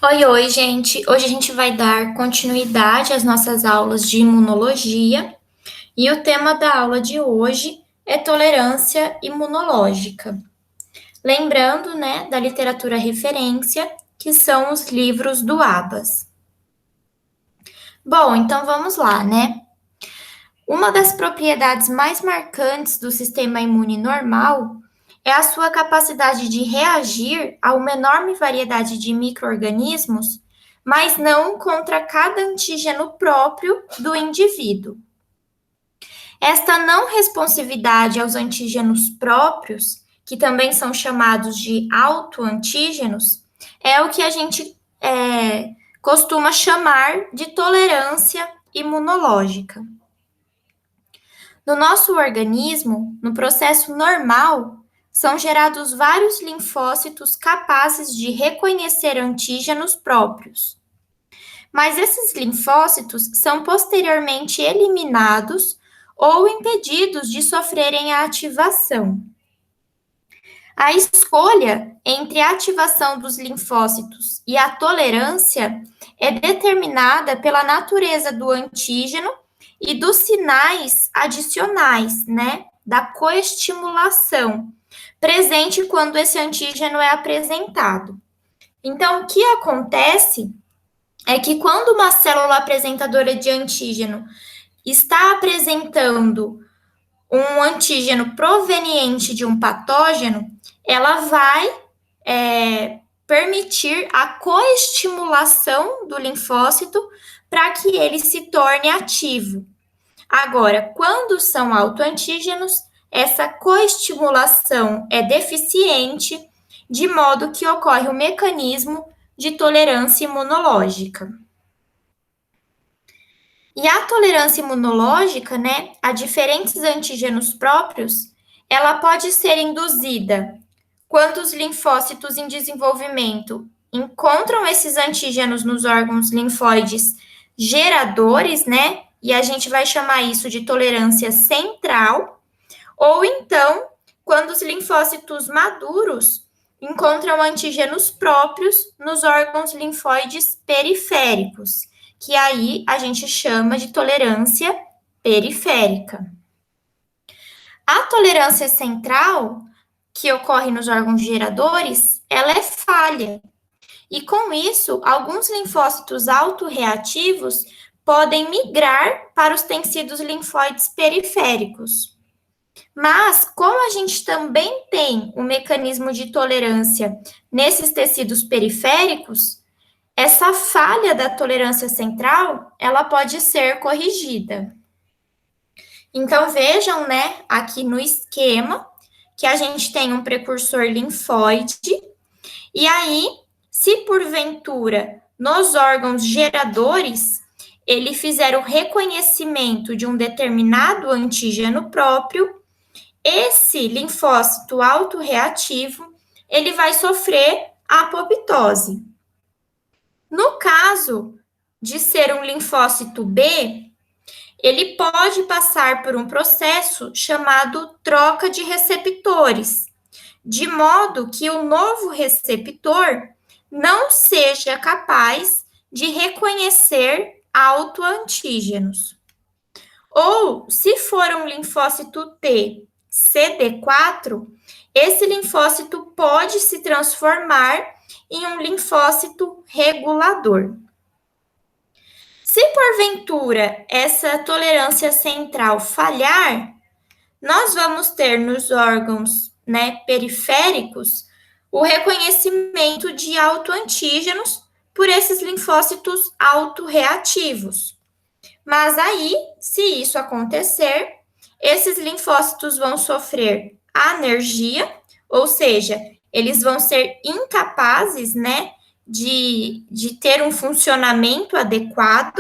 Oi, gente. Hoje a gente vai dar continuidade às nossas aulas de imunologia e o tema da aula de hoje é tolerância imunológica. Lembrando, né, da literatura referência, que são os livros do Abas. Bom, então vamos lá, né? Uma das propriedades mais marcantes do sistema imune normal é a sua capacidade de reagir a uma enorme variedade de micro-organismos, mas não contra cada antígeno próprio do indivíduo. Esta não responsividade aos antígenos próprios, que também são chamados de autoantígenos, é o que a gente costuma chamar de tolerância imunológica. No nosso organismo, no processo normal, são gerados vários linfócitos capazes de reconhecer antígenos próprios. Mas esses linfócitos são posteriormente eliminados ou impedidos de sofrerem a ativação. A escolha entre a ativação dos linfócitos e a tolerância é determinada pela natureza do antígeno e dos sinais adicionais, né, da coestimulação, presente quando esse antígeno é apresentado. Então, o que acontece é que quando uma célula apresentadora de antígeno está apresentando um antígeno proveniente de um patógeno, ela vai permitir a coestimulação do linfócito para que ele se torne ativo. Agora, quando são autoantígenos, essa coestimulação é deficiente, de modo que ocorre o mecanismo de tolerância imunológica. E a tolerância imunológica, né, a diferentes antígenos próprios, ela pode ser induzida quando os linfócitos em desenvolvimento encontram esses antígenos nos órgãos linfóides geradores, né? E a gente vai chamar isso de tolerância central, ou então, quando os linfócitos maduros encontram antígenos próprios nos órgãos linfóides periféricos, que aí a gente chama de tolerância periférica. A tolerância central, que ocorre nos órgãos geradores, ela é falha. E com isso, alguns linfócitos autorreativos podem migrar para os tecidos linfóides periféricos. Mas, como a gente também tem um mecanismo de tolerância nesses tecidos periféricos, essa falha da tolerância central, ela pode ser corrigida. Então, vejam, né, aqui no esquema, que a gente tem um precursor linfóide, e aí, se porventura nos órgãos geradores ele fizer o reconhecimento de um determinado antígeno próprio, esse linfócito autorreativo ele vai sofrer apoptose. No caso de ser um linfócito B, ele pode passar por um processo chamado troca de receptores, de modo que o novo receptor não seja capaz de reconhecer autoantígenos. Ou, se for um linfócito T CD4, esse linfócito pode se transformar em um linfócito regulador. Se porventura essa tolerância central falhar, nós vamos ter nos órgãos, né, periféricos o reconhecimento de autoantígenos por esses linfócitos autorreativos. Mas aí, se isso acontecer, esses linfócitos vão sofrer anergia, ou seja, eles vão ser incapazes, né, de ter um funcionamento adequado,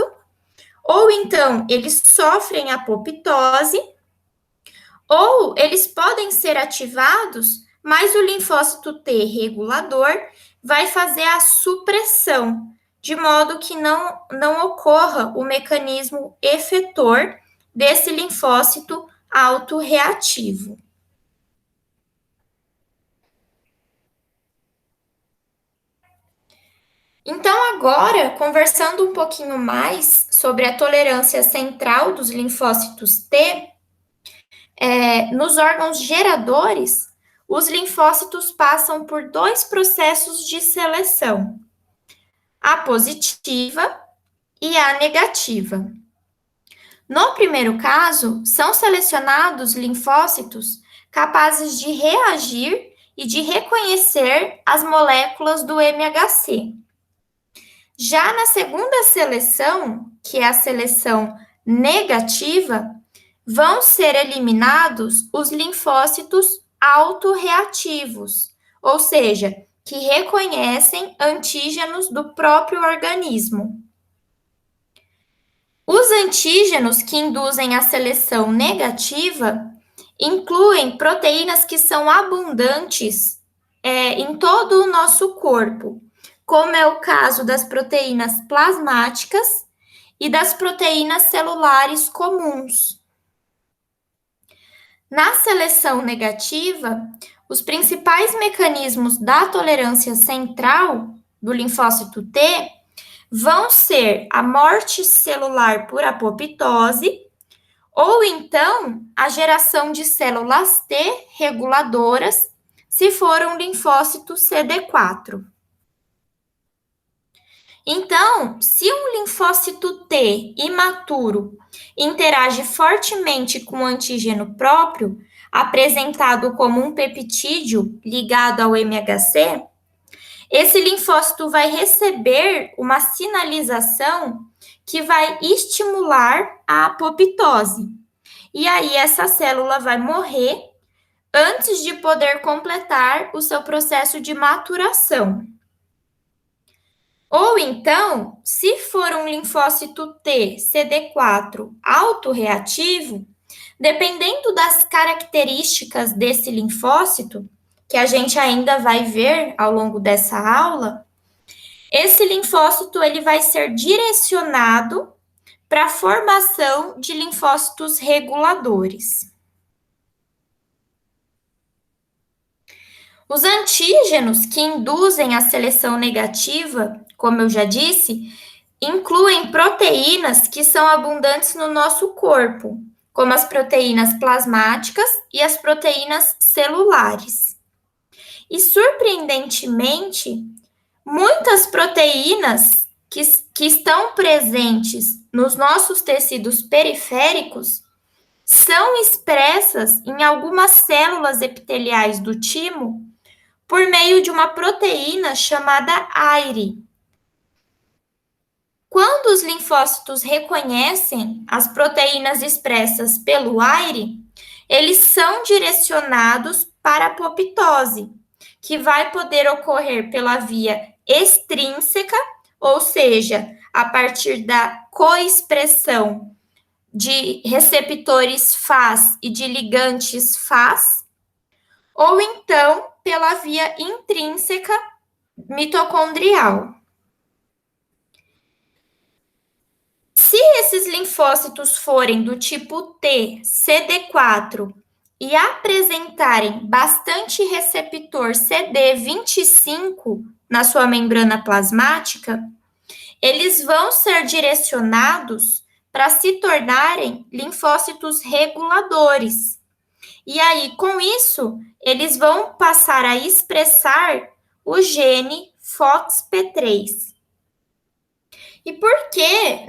ou então eles sofrem apoptose, ou eles podem ser ativados, mas o linfócito T regulador vai fazer a supressão, de modo que não ocorra o mecanismo efetor desse linfócito autorreativo. Então, agora, conversando um pouquinho mais sobre a tolerância central dos linfócitos T, nos órgãos geradores, os linfócitos passam por dois processos de seleção, a positiva e a negativa. No primeiro caso, são selecionados linfócitos capazes de reagir e de reconhecer as moléculas do MHC. Já na segunda seleção, que é a seleção negativa, vão ser eliminados os linfócitos autorreativos, ou seja, que reconhecem antígenos do próprio organismo. Os antígenos que induzem a seleção negativa incluem proteínas que são abundantes em todo o nosso corpo, como é o caso das proteínas plasmáticas e das proteínas celulares comuns. Na seleção negativa, os principais mecanismos da tolerância central do linfócito T vão ser a morte celular por apoptose, ou então a geração de células T reguladoras, se for um linfócito CD4. Então, se um linfócito T imaturo interage fortemente com o antígeno próprio, apresentado como um peptídeo ligado ao MHC, esse linfócito vai receber uma sinalização que vai estimular a apoptose. E aí essa célula vai morrer antes de poder completar o seu processo de maturação. Ou então, se for um linfócito T CD4 autorreativo, dependendo das características desse linfócito, que a gente ainda vai ver ao longo dessa aula, esse linfócito ele vai ser direcionado para a formação de linfócitos reguladores. Os antígenos que induzem a seleção negativa, como eu já disse, incluem proteínas que são abundantes no nosso corpo, como as proteínas plasmáticas e as proteínas celulares. E, surpreendentemente, muitas proteínas que estão presentes nos nossos tecidos periféricos são expressas em algumas células epiteliais do timo por meio de uma proteína chamada AIRE. Quando os linfócitos reconhecem as proteínas expressas pelo AIRE, eles são direcionados para a apoptose, que vai poder ocorrer pela via extrínseca, ou seja, a partir da coexpressão de receptores Fas e de ligantes Fas, ou então pela via intrínseca mitocondrial. Se esses linfócitos forem do tipo T, CD4 e apresentarem bastante receptor CD25 na sua membrana plasmática, eles vão ser direcionados para se tornarem linfócitos reguladores. E aí, com isso, eles vão passar a expressar o gene FOXP3. E por que,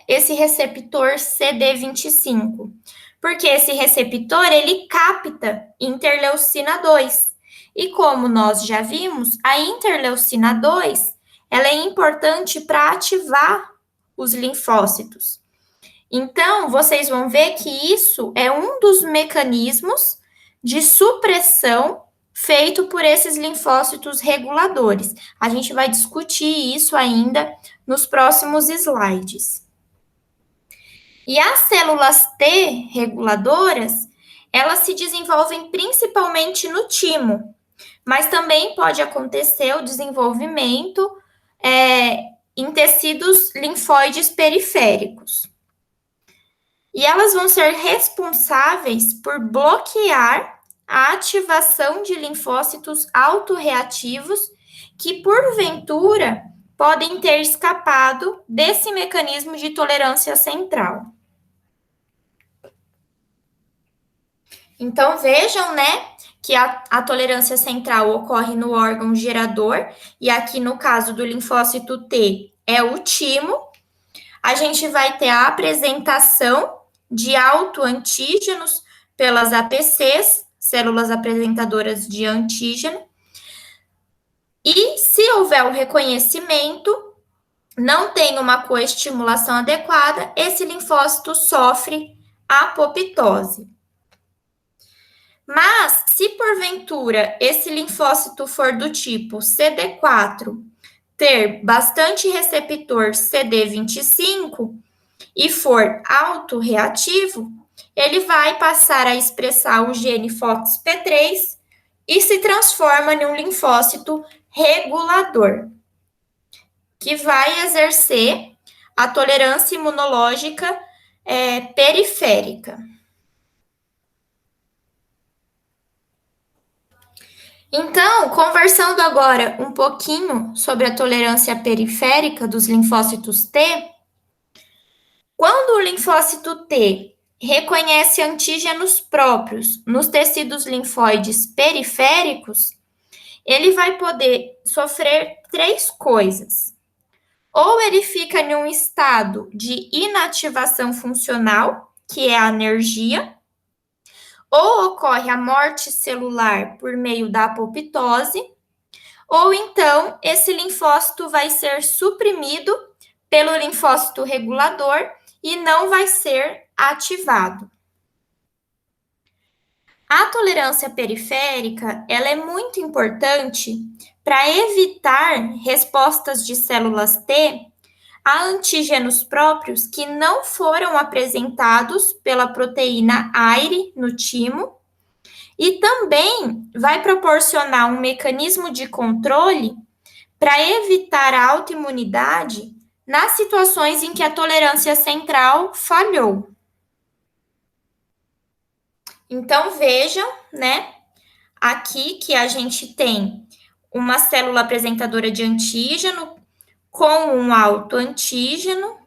esse receptor CD25? Porque esse receptor, ele capta interleucina 2. E como nós já vimos, a interleucina 2, ela é importante para ativar os linfócitos. Então, vocês vão ver que isso é um dos mecanismos de supressão feito por esses linfócitos reguladores. A gente vai discutir isso ainda nos próximos slides. E as células T reguladoras, elas se desenvolvem principalmente no timo, mas também pode acontecer o desenvolvimento em tecidos linfóides periféricos. E elas vão ser responsáveis por bloquear a ativação de linfócitos autorreativos que, porventura, podem ter escapado desse mecanismo de tolerância central. Então, vejam, né, que a tolerância central ocorre no órgão gerador, e aqui no caso do linfócito T é o timo. A gente vai ter a apresentação de autoantígenos pelas APCs, células apresentadoras de antígeno. E se houver o reconhecimento, não tem uma coestimulação adequada, esse linfócito sofre apoptose. Mas, se porventura esse linfócito for do tipo CD4, ter bastante receptor CD25 e for autorreativo, ele vai passar a expressar o gene FOXP3 e se transforma em um linfócito regulador, que vai exercer a tolerância imunológica periférica. Então, conversando agora um pouquinho sobre a tolerância periférica dos linfócitos T, quando o linfócito T reconhece antígenos próprios nos tecidos linfóides periféricos, ele vai poder sofrer três coisas. Ou ele fica em um estado de inativação funcional, que é a anergia, ou ocorre a morte celular por meio da apoptose, ou então esse linfócito vai ser suprimido pelo linfócito regulador e não vai ser ativado. A tolerância periférica, ela é muito importante para evitar respostas de células T a antígenos próprios que não foram apresentados pela proteína AIRE no timo, e também vai proporcionar um mecanismo de controle para evitar a autoimunidade nas situações em que a tolerância central falhou. Então, vejam, né, aqui que a gente tem uma célula apresentadora de antígeno com um autoantígeno.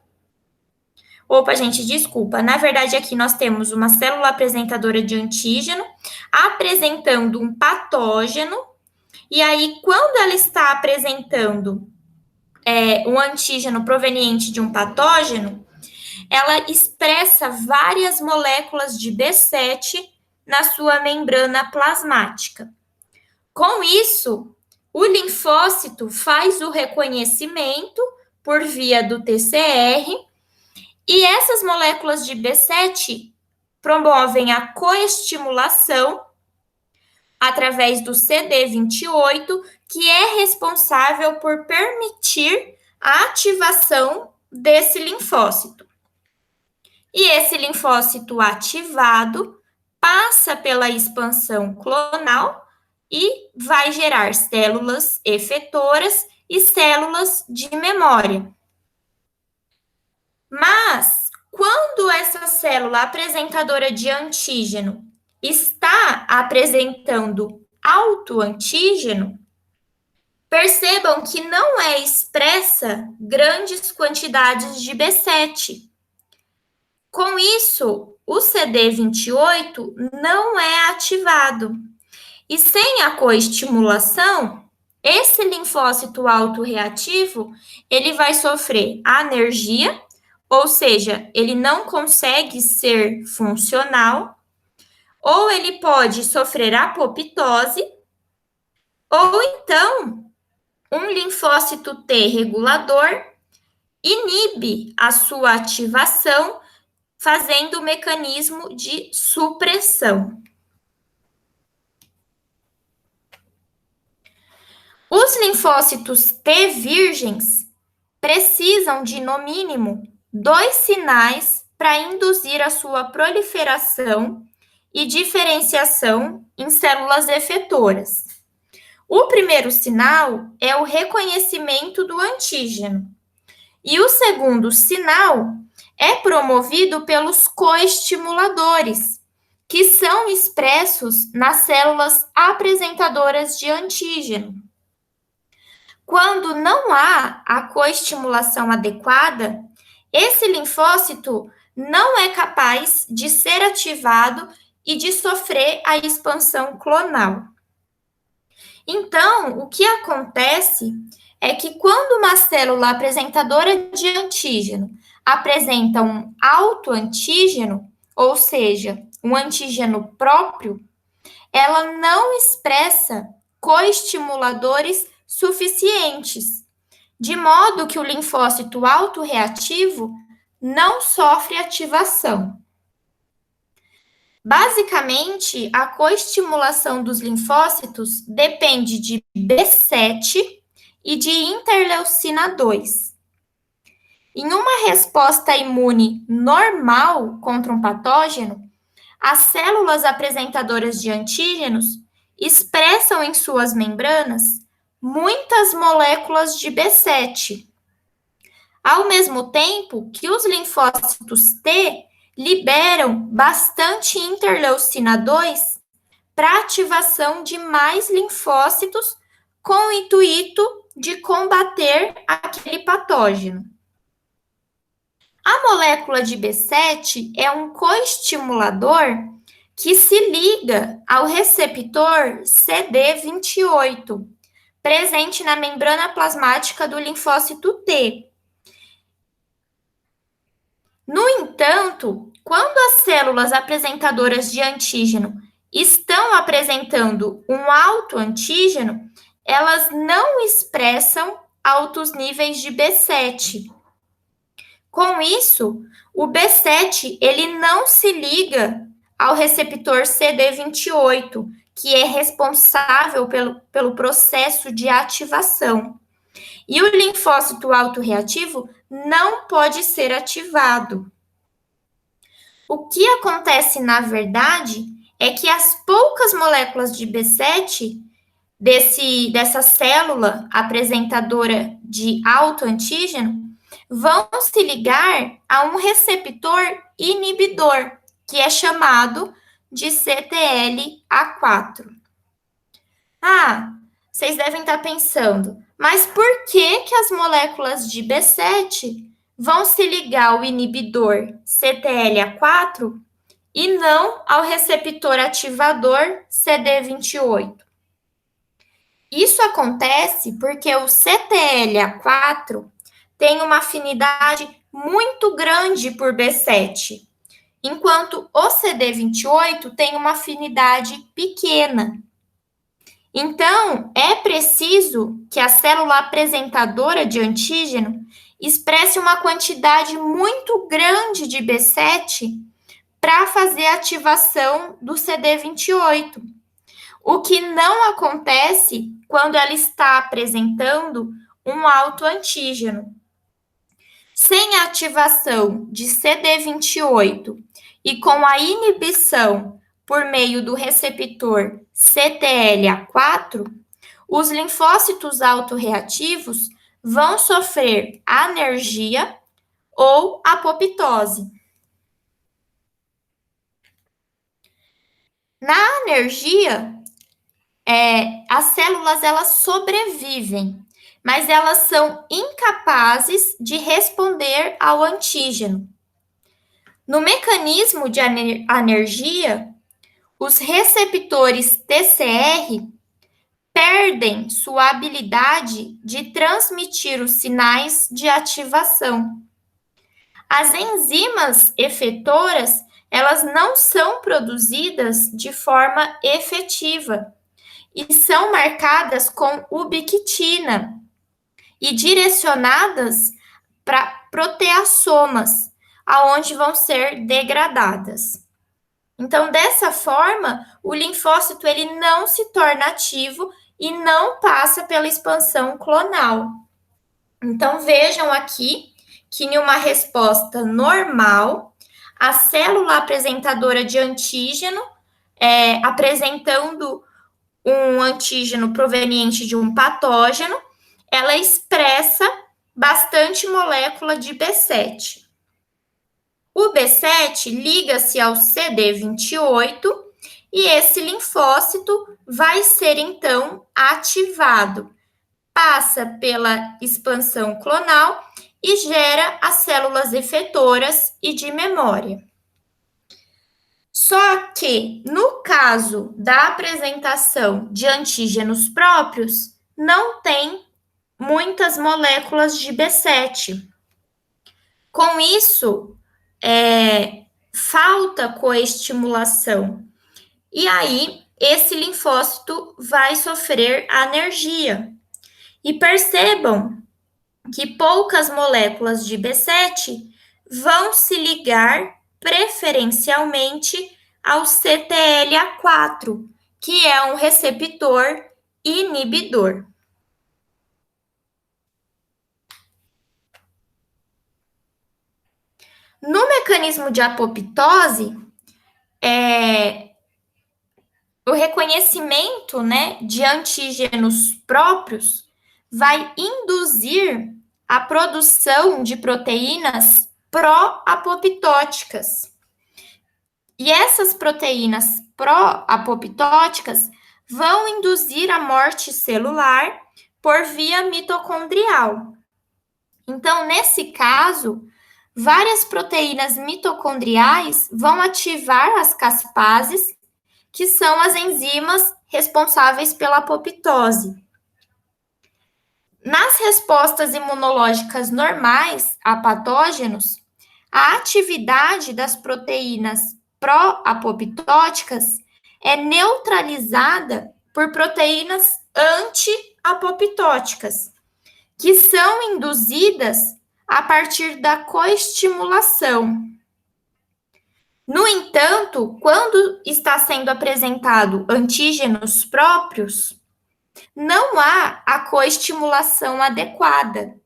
Opa, gente, desculpa. Na verdade, aqui nós temos uma célula apresentadora de antígeno apresentando um patógeno. E aí, quando ela está apresentando um antígeno proveniente de um patógeno, ela expressa várias moléculas de B7 na sua membrana plasmática. Com isso, o linfócito faz o reconhecimento por via do TCR, e essas moléculas de B7 promovem a coestimulação através do CD28, que é responsável por permitir a ativação desse linfócito. E esse linfócito ativado passa pela expansão clonal e vai gerar células efetoras e células de memória. Mas, quando essa célula apresentadora de antígeno está apresentando autoantígeno, percebam que não é expressa grandes quantidades de B7. Com isso, o CD28 não é ativado. E sem a coestimulação, esse linfócito autorreativo, ele vai sofrer anergia, ou seja, ele não consegue ser funcional, ou ele pode sofrer apoptose, ou então um linfócito T regulador inibe a sua ativação, fazendo o mecanismo de supressão. Os linfócitos T virgens precisam de, no mínimo, 2 sinais para induzir a sua proliferação e diferenciação em células efetoras. O primeiro sinal é o reconhecimento do antígeno, e o segundo sinal é promovido pelos coestimuladores, que são expressos nas células apresentadoras de antígeno. Quando não não há a coestimulação adequada, esse linfócito não é capaz de ser ativado e de sofrer a expansão clonal. Então, o que acontece é que quando uma célula apresentadora de antígeno apresenta um autoantígeno, ou seja, um antígeno próprio, ela não expressa coestimuladores suficientes, de modo que o linfócito autorreativo não sofre ativação. Basicamente, a coestimulação dos linfócitos depende de B7 e de interleucina 2. Em uma resposta imune normal contra um patógeno, as células apresentadoras de antígenos expressam em suas membranas muitas moléculas de B7, ao mesmo tempo que os linfócitos T liberam bastante interleucina 2 para ativação de mais linfócitos com o intuito de combater aquele patógeno. A molécula de B7 é um coestimulador que se liga ao receptor CD28, presente na membrana plasmática do linfócito T. No entanto, quando as células apresentadoras de antígeno estão apresentando um autoantígeno, elas não expressam altos níveis de B7. Com isso, o B7 ele não se liga ao receptor CD28, que é responsável pelo processo de ativação. E o linfócito autorreativo não pode ser ativado. O que acontece, na verdade, é que as poucas moléculas de B7 dessa célula apresentadora de autoantígeno vão se ligar a um receptor inibidor, que é chamado de CTLA4. Ah, vocês devem estar pensando, mas por que as moléculas de B7 vão se ligar ao inibidor CTLA4 e não ao receptor ativador CD28? Isso acontece porque o CTLA4 tem uma afinidade muito grande por B7, enquanto o CD28 tem uma afinidade pequena. Então, é preciso que a célula apresentadora de antígeno expresse uma quantidade muito grande de B7 para fazer a ativação do CD28, o que não acontece quando ela está apresentando um autoantígeno. Sem a ativação de CD28 e com a inibição por meio do receptor CTLA4, os linfócitos autorreativos vão sofrer anergia ou apoptose. Na anergia, as células elas sobrevivem, mas elas são incapazes de responder ao antígeno. No mecanismo de anergia, os receptores TCR perdem sua habilidade de transmitir os sinais de ativação. As enzimas efetoras, elas não são produzidas de forma efetiva e são marcadas com ubiquitina e direcionadas para proteassomas, aonde vão ser degradadas. Então, dessa forma, o linfócito ele não se torna ativo e não passa pela expansão clonal. Então, vejam aqui que em uma resposta normal, a célula apresentadora de antígeno, apresentando um antígeno proveniente de um patógeno, ela expressa bastante molécula de B7. O B7 liga-se ao CD28 e esse linfócito vai ser, então, ativado passa pela expansão clonal e gera as células efetoras e de memória. Só que, no caso da apresentação de antígenos próprios, não tem muitas moléculas de B7. Com isso, falta coestimulação. E aí, esse linfócito vai sofrer anergia. E percebam que poucas moléculas de B7 vão se ligar preferencialmente ao CTLA4, que é um receptor inibidor. No mecanismo de apoptose, o reconhecimento, né, de antígenos próprios vai induzir a produção de proteínas pró-apoptóticas. E essas proteínas pró-apoptóticas vão induzir a morte celular por via mitocondrial. Então, nesse caso, várias proteínas mitocondriais vão ativar as caspases, que são as enzimas responsáveis pela apoptose. Nas respostas imunológicas normais a patógenos, a atividade das proteínas pró-apoptóticas é neutralizada por proteínas anti-apoptóticas, que são induzidas a partir da coestimulação. No entanto, quando está sendo apresentado antígenos próprios, não há a coestimulação adequada.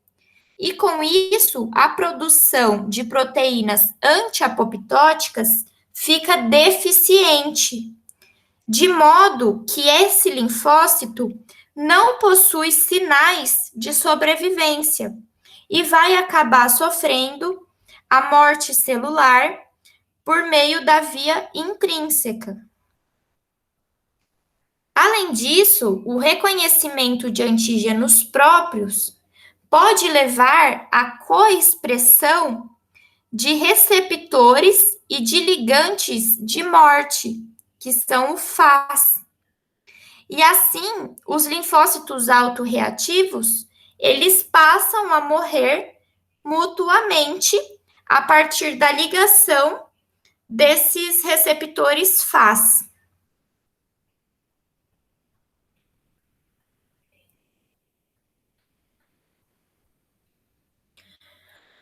E com isso, a produção de proteínas anti-apoptóticas fica deficiente, de modo que esse linfócito não possui sinais de sobrevivência e vai acabar sofrendo a morte celular por meio da via intrínseca. Além disso, o reconhecimento de antígenos próprios pode levar à coexpressão de receptores e de ligantes de morte, que são o FAS. E assim, os linfócitos autorreativos, eles passam a morrer mutuamente a partir da ligação desses receptores FAS.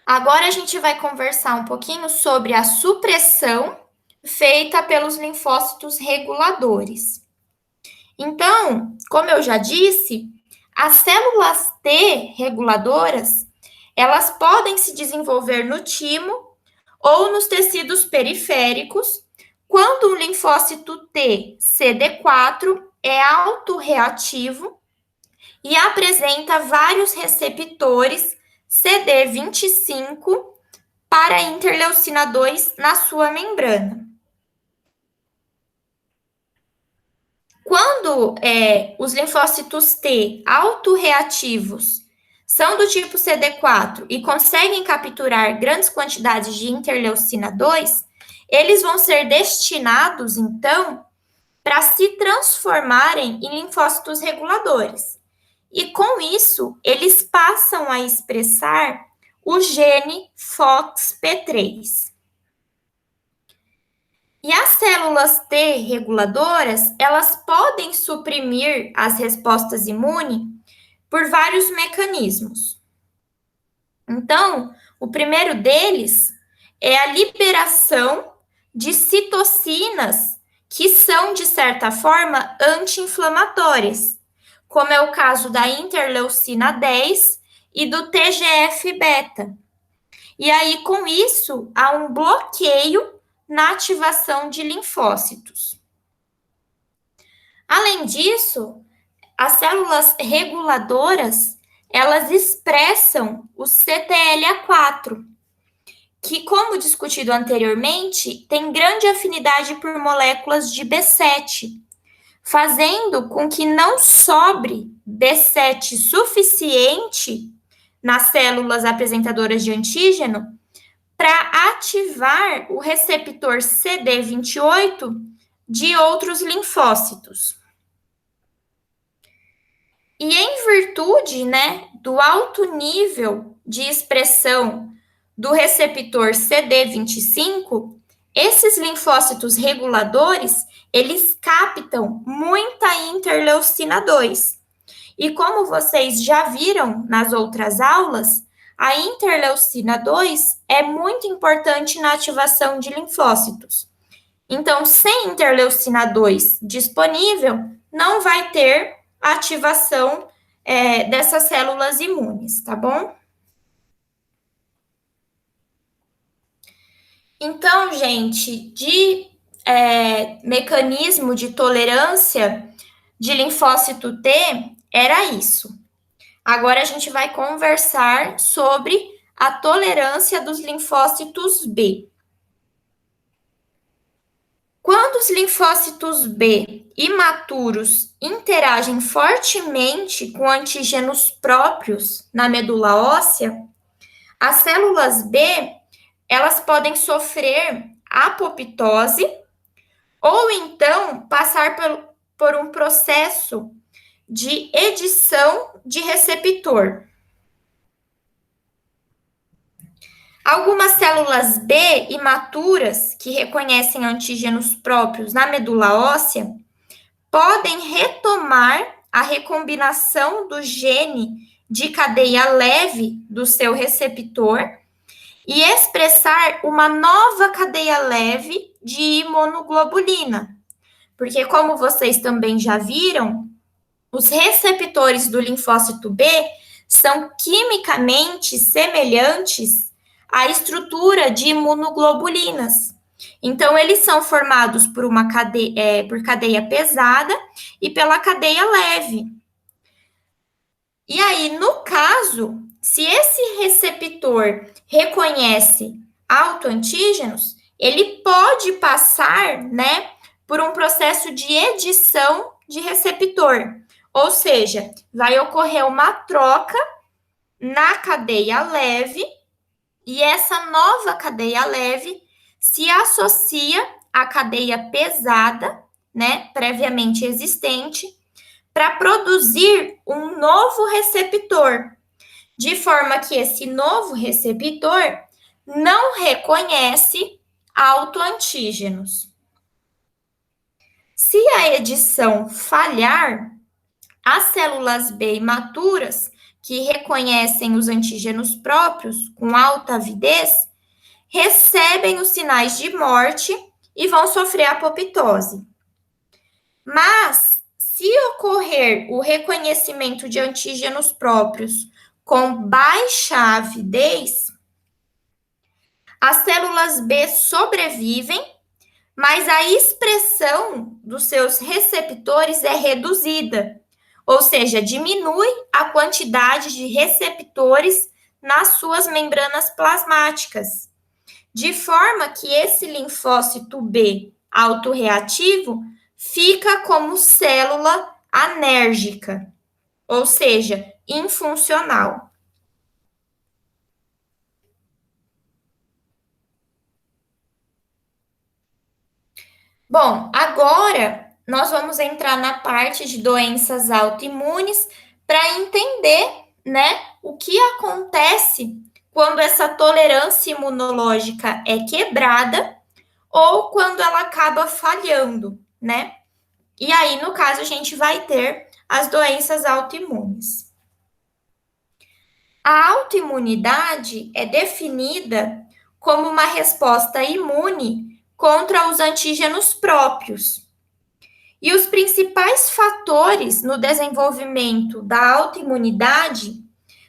Agora a gente vai conversar um pouquinho sobre a supressão feita pelos linfócitos reguladores. Então, como eu já disse, as células T reguladoras, elas podem se desenvolver no timo ou nos tecidos periféricos, quando o linfócito T CD4 é autorreativo e apresenta vários receptores CD25 para interleucina 2 na sua membrana. Quando os linfócitos T autorreativos são do tipo CD4 e conseguem capturar grandes quantidades de interleucina 2, eles vão ser destinados, então, para se transformarem em linfócitos reguladores. E com isso, eles passam a expressar o gene FOXP3. E as células T reguladoras, elas podem suprimir as respostas imunes por vários mecanismos. Então, o primeiro deles é a liberação de citocinas que são, de certa forma, anti-inflamatórias, como é o caso da interleucina 10 e do TGF-beta. E aí, com isso, há um bloqueio na ativação de linfócitos. Além disso, as células reguladoras, elas expressam o CTLA4, que, como discutido anteriormente, tem grande afinidade por moléculas de B7, fazendo com que não sobre B7 suficiente nas células apresentadoras de antígeno para ativar o receptor CD28 de outros linfócitos. E em virtude, né, do alto nível de expressão do receptor CD25, esses linfócitos reguladores, eles captam muita interleucina 2. E como vocês já viram nas outras aulas, a interleucina 2 é muito importante na ativação de linfócitos. Então, sem interleucina 2 disponível, não vai ter ativação dessas células imunes, tá bom? Então, gente, de mecanismo de tolerância de linfócito T, era isso. Agora a gente vai conversar sobre a tolerância dos linfócitos B. Quando os linfócitos B imaturos interagem fortemente com antígenos próprios na medula óssea, as células B, elas podem sofrer apoptose ou então passar por um processo de edição de receptor. Algumas células B imaturas, que reconhecem antígenos próprios na medula óssea, podem retomar a recombinação do gene de cadeia leve do seu receptor e expressar uma nova cadeia leve de imunoglobulina. Porque, como vocês também já viram, os receptores do linfócito B são quimicamente semelhantes à estrutura de imunoglobulinas. Então, eles são formados por uma cadeia, por cadeia pesada e pela cadeia leve. E aí, no caso, se esse receptor reconhece autoantígenos, ele pode passar, né, por um processo de edição de receptor. Ou seja, vai ocorrer uma troca na cadeia leve e essa nova cadeia leve se associa à cadeia pesada, né, previamente existente, para produzir um novo receptor, de forma que esse novo receptor não reconhece autoantígenos. Se a edição falhar, as células B imaturas, que reconhecem os antígenos próprios com alta avidez, recebem os sinais de morte e vão sofrer apoptose. Mas, se ocorrer o reconhecimento de antígenos próprios com baixa avidez, as células B sobrevivem, mas a expressão dos seus receptores é reduzida, ou seja, diminui a quantidade de receptores nas suas membranas plasmáticas, de forma que esse linfócito B autorreativo fica como célula anérgica, ou seja, infuncional. Bom, agora nós vamos entrar na parte de doenças autoimunes para entender, né, o que acontece quando essa tolerância imunológica é quebrada ou quando ela acaba falhando, né? E aí, no caso, a gente vai ter as doenças autoimunes. A autoimunidade é definida como uma resposta imune contra os antígenos próprios. E os principais fatores no desenvolvimento da autoimunidade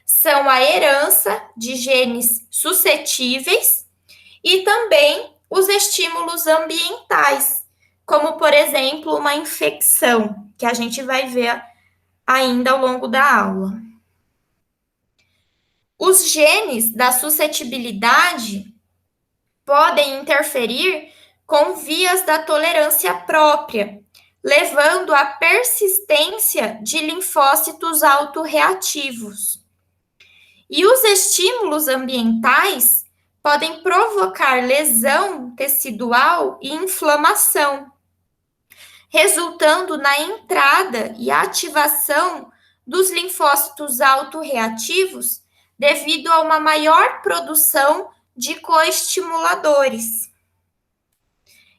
são a herança de genes suscetíveis e também os estímulos ambientais, como, por exemplo, uma infecção, que a gente vai ver ainda ao longo da aula. Os genes da suscetibilidade podem interferir com vias da tolerância própria, levando à persistência de linfócitos autorreativos. E os estímulos ambientais podem provocar lesão tecidual e inflamação, resultando na entrada e ativação dos linfócitos autorreativos devido a uma maior produção de coestimuladores.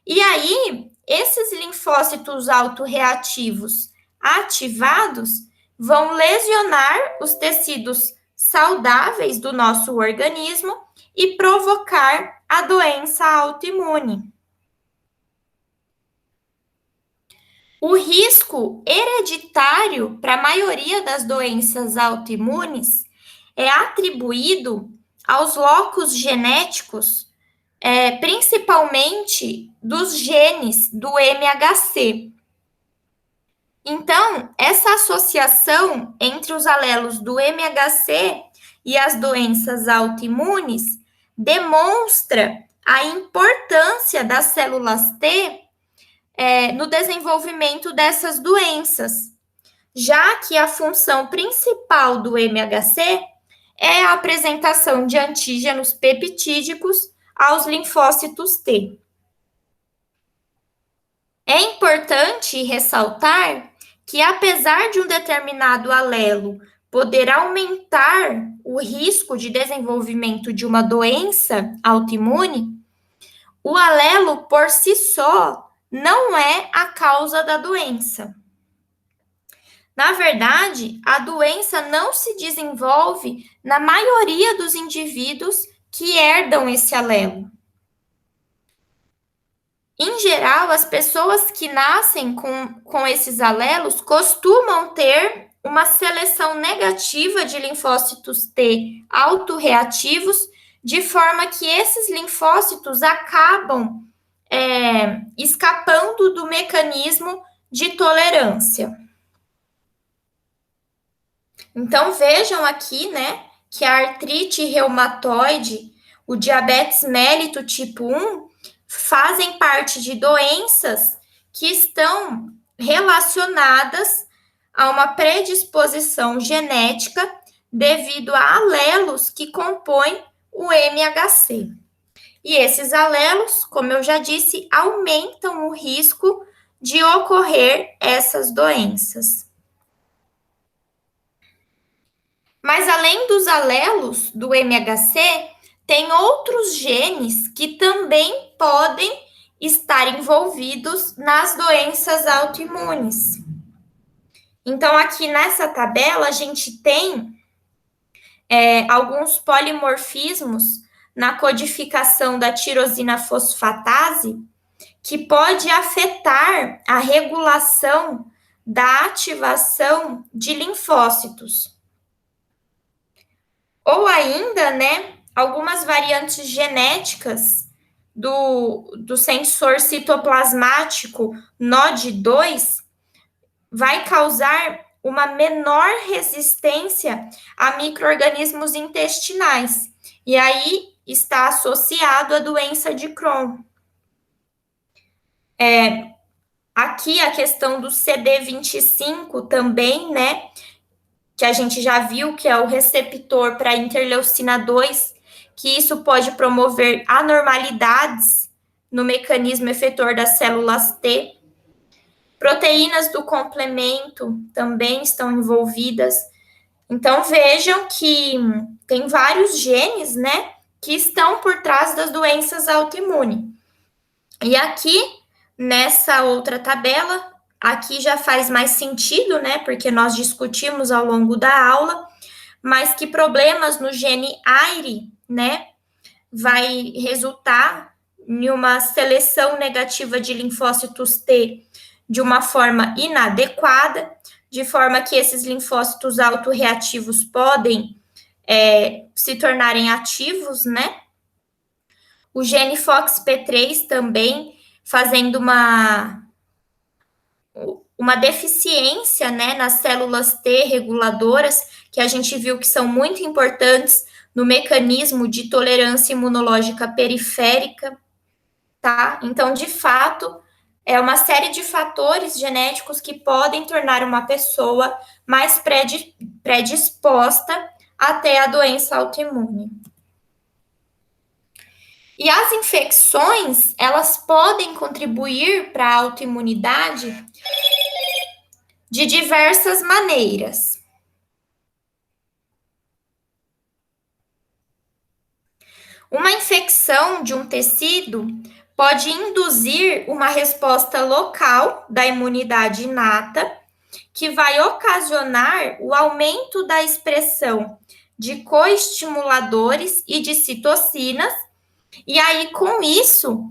E aí, esses linfócitos autorreativos ativados vão lesionar os tecidos saudáveis do nosso organismo e provocar a doença autoimune. O risco hereditário para a maioria das doenças autoimunes é atribuído aos locos genéticos, principalmente dos genes do MHC. Então, essa associação entre os alelos do MHC e as doenças autoimunes demonstra a importância das células T no desenvolvimento dessas doenças, já que a função principal do MHC é a apresentação de antígenos peptídicos aos linfócitos T. É importante ressaltar que, apesar de um determinado alelo poder aumentar o risco de desenvolvimento de uma doença autoimune, o alelo por si só não é a causa da doença. Na verdade, a doença não se desenvolve na maioria dos indivíduos que herdam esse alelo. Em geral, as pessoas que nascem com esses alelos costumam ter uma seleção negativa de linfócitos T autorreativos, de forma que esses linfócitos acabam escapando do mecanismo de tolerância. Então, vejam aqui, né, que a artrite reumatoide, o diabetes mellito tipo 1, fazem parte de doenças que estão relacionadas a uma predisposição genética devido a alelos que compõem o MHC. E esses alelos, como eu já disse, aumentam o risco de ocorrer essas doenças. Mas além dos alelos do MHC, tem outros genes que também podem estar envolvidos nas doenças autoimunes. Então, aqui nessa tabela, a gente tem alguns polimorfismos na codificação da tirosina fosfatase, que pode afetar a regulação da ativação de linfócitos. Ou ainda, né, algumas variantes genéticas do sensor citoplasmático NOD2 vai causar uma menor resistência a micro-organismos intestinais. E aí está associado à doença de Crohn. Aqui a questão do CD25 também, né, que a gente já viu que é o receptor para interleucina 2, que isso pode promover anormalidades no mecanismo efetor das células T. Proteínas do complemento também estão envolvidas. Então, vejam que tem vários genes, né, que estão por trás das doenças autoimunes. E aqui, nessa outra tabela, aqui já faz mais sentido, né, porque nós discutimos ao longo da aula, mas que problemas no gene AIRE, né, vai resultar em uma seleção negativa de linfócitos T de uma forma inadequada, de forma que esses linfócitos autorreativos podem se tornarem ativos, né? O gene FOXP3 também fazendo uma deficiência, né, nas células T reguladoras, que a gente viu que são muito importantes no mecanismo de tolerância imunológica periférica, tá? Então, de fato, É uma série de fatores genéticos que podem tornar uma pessoa mais predisposta a ter a doença autoimune. E as infecções, elas podem contribuir para a autoimunidade de diversas maneiras. Uma infecção de um tecido pode induzir uma resposta local da imunidade inata, que vai ocasionar o aumento da expressão de coestimuladores e de citocinas, e aí, com isso,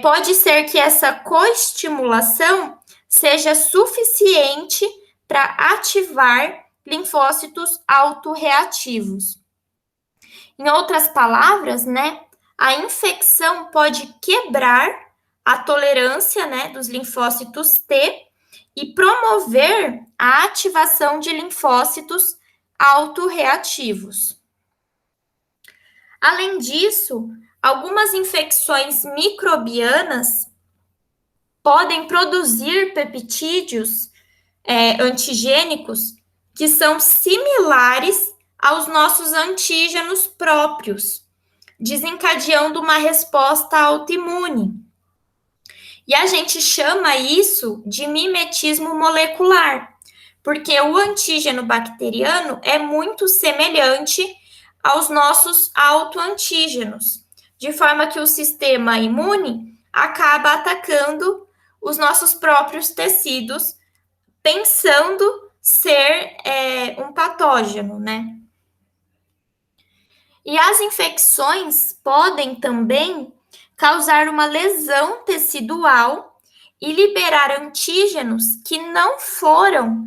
pode ser que essa coestimulação seja suficiente para ativar linfócitos autorreativos. Em outras palavras, né, a infecção pode quebrar a tolerância, né, dos linfócitos T e promover a ativação de linfócitos autorreativos. Além disso, algumas infecções microbianas podem produzir peptídeos antigênicos que são similares aos nossos antígenos próprios, desencadeando uma resposta autoimune. E a gente chama isso de mimetismo molecular, porque o antígeno bacteriano é muito semelhante aos nossos autoantígenos, de forma que o sistema imune acaba atacando os nossos próprios tecidos, pensando ser um patógeno, né? E as infecções podem também causar uma lesão tecidual e liberar antígenos que não foram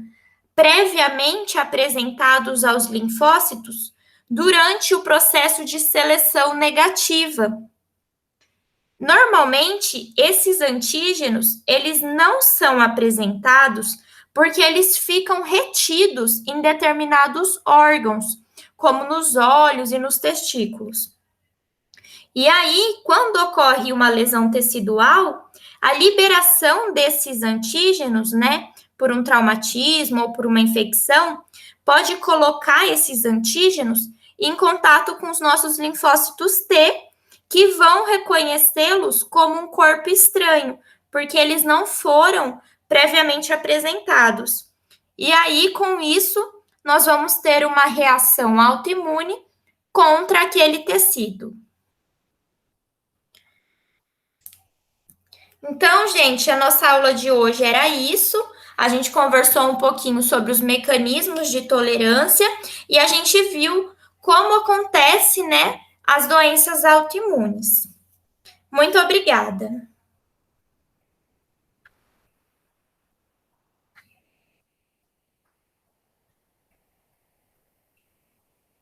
previamente apresentados aos linfócitos durante o processo de seleção negativa. Normalmente, esses antígenos, eles não são apresentados porque eles ficam retidos em determinados órgãos, como nos olhos e nos testículos. E aí, quando ocorre uma lesão tecidual, a liberação desses antígenos, né, por um traumatismo ou por uma infecção, pode colocar esses antígenos em contato com os nossos linfócitos T, que vão reconhecê-los como um corpo estranho, porque eles não foram previamente apresentados. E aí, com isso, nós vamos ter uma reação autoimune contra aquele tecido. Então, gente, a nossa aula de hoje era isso. A gente conversou um pouquinho sobre os mecanismos de tolerância e a gente viu como acontece, né, as doenças autoimunes. Muito obrigada.